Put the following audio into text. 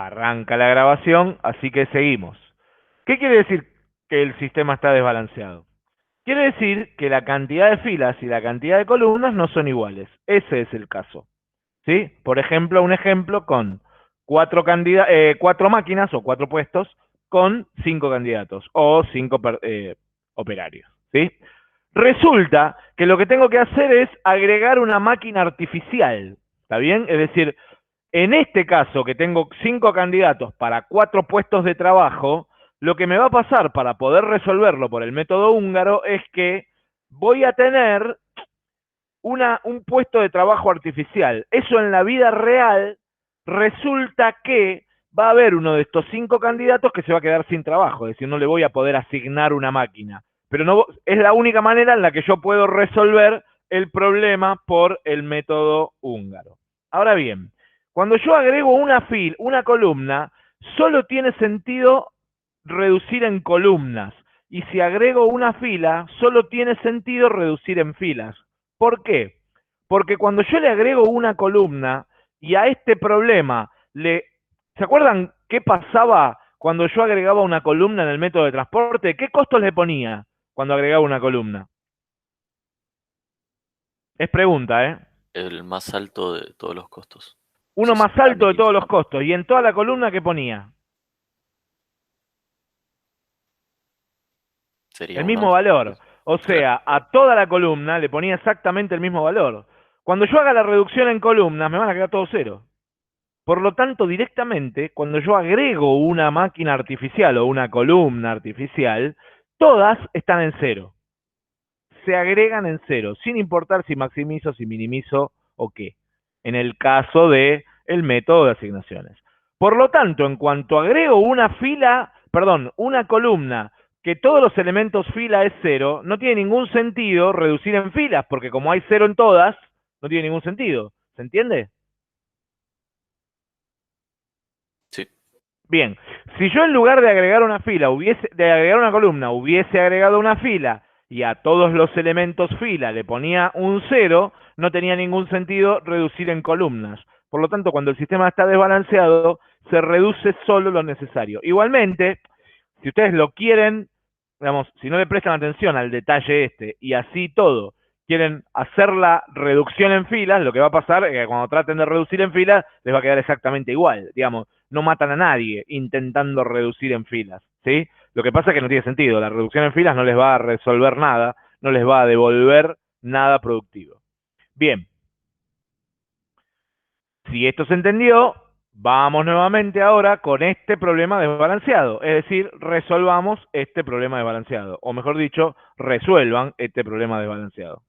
Arranca la grabación, así que seguimos. ¿Qué quiere decir que el sistema está desbalanceado? Quiere decir que la cantidad de filas y la cantidad de columnas no son iguales. Ese es el caso. ¿Sí? Por ejemplo, un ejemplo con cuatro máquinas o cuatro puestos con cinco candidatos o cinco operarios. ¿Sí? Resulta que lo que tengo que hacer es agregar una máquina artificial. ¿Está bien? Es decir, en este caso, que tengo cinco candidatos para cuatro puestos de trabajo, lo que me va a pasar para poder resolverlo por el método húngaro es que voy a tener un puesto de trabajo artificial. Eso en la vida real resulta que va a haber uno de estos cinco candidatos que se va a quedar sin trabajo, es decir, no le voy a poder asignar una máquina. Pero no es la única manera en la que yo puedo resolver el problema por el método húngaro. Ahora bien, cuando yo agrego una columna, solo tiene sentido reducir en columnas. Y si agrego una fila, solo tiene sentido reducir en filas. ¿Por qué? Porque cuando yo le agrego una columna y a este problema ¿se acuerdan qué pasaba cuando yo agregaba una columna en el método de transporte? ¿Qué costos le ponía cuando agregaba una columna? Es pregunta, ¿eh? El más alto de todos los costos. Uno Eso más sería alto de todos los minimizar. costos. Y en toda la columna, ¿qué ponía? Sería El uno. mismo valor. O Claro. sea, a toda la columna le ponía exactamente el mismo valor. Cuando yo haga la reducción en columnas, me van a quedar todos cero. Por lo tanto, directamente, cuando yo agrego una máquina artificial o una columna artificial, todas están en cero. Se agregan en cero, sin importar si maximizo, si minimizo o qué, en el caso de el método de asignaciones. Por lo tanto, en cuanto agrego una columna que todos los elementos fila es cero, no tiene ningún sentido reducir en filas, porque como hay cero en todas, no tiene ningún sentido. ¿Se entiende? Sí. Bien, si yo en lugar de agregar de agregar una columna, hubiese agregado una fila y a todos los elementos fila le ponía un cero, no tenía ningún sentido reducir en columnas. Por lo tanto, cuando el sistema está desbalanceado, se reduce solo lo necesario. Igualmente, si ustedes lo quieren, digamos, si no le prestan atención al detalle este y así todo, quieren hacer la reducción en filas, lo que va a pasar es que cuando traten de reducir en filas, les va a quedar exactamente igual. Digamos, no matan a nadie intentando reducir en filas, ¿sí? Lo que pasa es que no tiene sentido. La reducción en filas no les va a resolver nada, no les va a devolver nada productivo. Bien, si esto se entendió, vamos nuevamente ahora con este problema desbalanceado. Es decir, resolvamos este problema desbalanceado. O mejor dicho, resuelvan este problema desbalanceado.